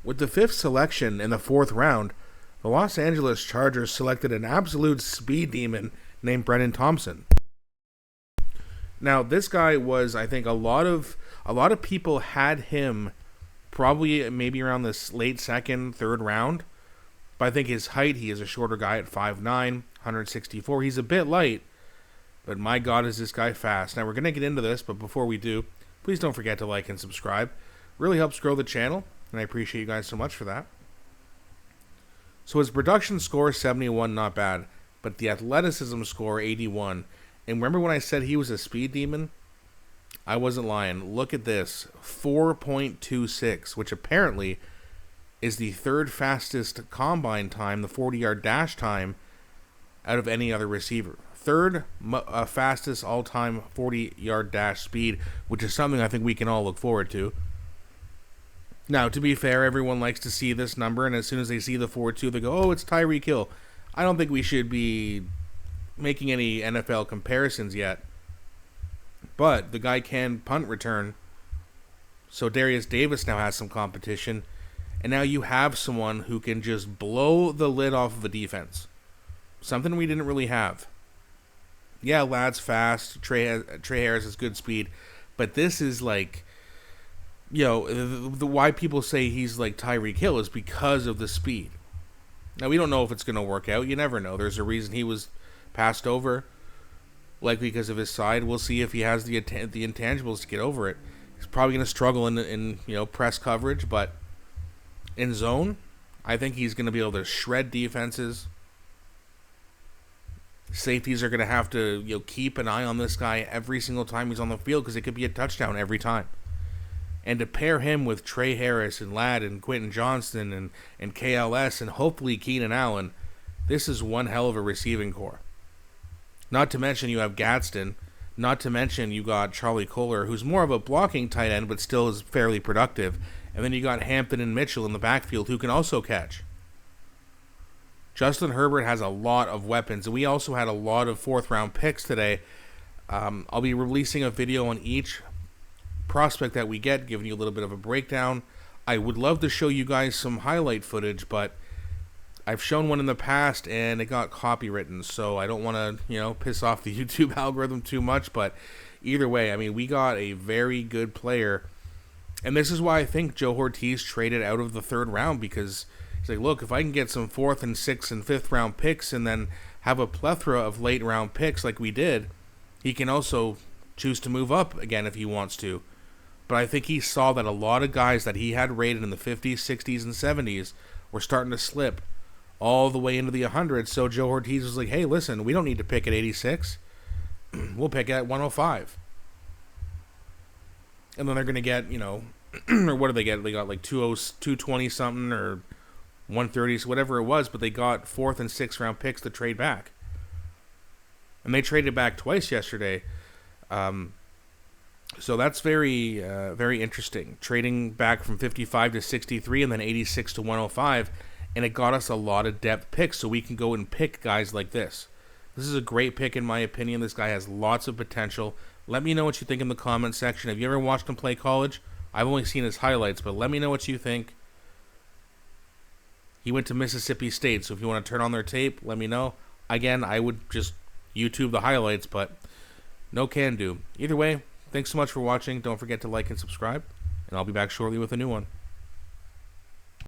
With the 5th selection in the 4th round, the Los Angeles Chargers selected an absolute speed demon named Brennan Thompson. Now, this guy was, I think, a lot of people had him probably maybe around this late 2nd, 3rd round. But I think his height, he is a shorter guy at 5'9", 164. He's a bit light, but my God, is this guy fast. Now, we're going to get into this, but before we do, please don't forget to like and subscribe. Really helps grow the channel, and I appreciate you guys so much for that. So his production score, 71, not bad, but the athleticism score, 81. And remember when I said he was a speed demon? I wasn't lying. Look at this, 4.26, which apparently is the 3rd fastest combine time, the 40-yard dash time, out of any other receiver. 3rd fastest all-time 40-yard dash speed, which is something I think we can all look forward to. Now, to be fair, everyone likes to see this number, and as soon as they see the 4.2, they go, oh, it's Tyreek Hill. I don't think we should be making any NFL comparisons yet. But the guy can punt return, so Darius Davis now has some competition, and now you have someone who can just blow the lid off of a defense. Something we didn't really have. Yeah, Ladd's fast, Trey Harris has good speed, but this is like, you know, the why people say he's like Tyreek Hill is because of the speed. Now, we don't know if it's going to work out. You never know. There's a reason he was passed over, likely because of his side. We'll see if he has the intangibles to get over it. He's probably going to struggle in press coverage, but in zone, I think he's going to be able to shred defenses. Safeties are going to have to keep an eye on this guy every single time he's on the field because it could be a touchdown every time. And to pair him with Trey Harris and Ladd and Quentin Johnston and KLS and hopefully Keenan Allen, this is one hell of a receiving core. Not to mention you have Gadsden. Not to mention you got Charlie Kohler, who's more of a blocking tight end but still is fairly productive. And then you got Hampton and Mitchell in the backfield who can also catch. Justin Herbert has a lot of weapons, and we also had a lot of 4th-round picks today. I'll be releasing a video on each prospect that we get, giving you a little bit of a breakdown. I would love to show you guys some highlight footage, but I've shown one in the past, and it got copywritten, so I don't want to, piss off the YouTube algorithm too much, but either way, I mean, we got a very good player, and this is why I think Joe Ortiz traded out of the 3rd round, because he's like, look, if I can get some 4th and 6th and 5th round picks and then have a plethora of late round picks like we did, he can also choose to move up again if he wants to. But I think he saw that a lot of guys that he had rated in the 50s, 60s, and 70s were starting to slip all the way into the 100s. So Joe Ortiz was like, hey, listen, we don't need to pick at 86. We'll pick at 105. And then they're going to get, or what do they get? They got like 220 something or 130s, whatever it was, but they got 4th and 6th round picks to trade back. And they traded back twice yesterday. So that's very, very interesting. Trading back from 55 to 63 and then 86 to 105. And it got us a lot of depth picks, so we can go and pick guys like this. This is a great pick in my opinion. This guy has lots of potential. Let me know what you think in the comment section. Have you ever watched him play college? I've only seen his highlights, but let me know what you think. He went to Mississippi State, so if you want to turn on their tape, let me know. Again, I would just YouTube the highlights, but no can do. Either way, thanks so much for watching. Don't forget to like and subscribe, and I'll be back shortly with a new one.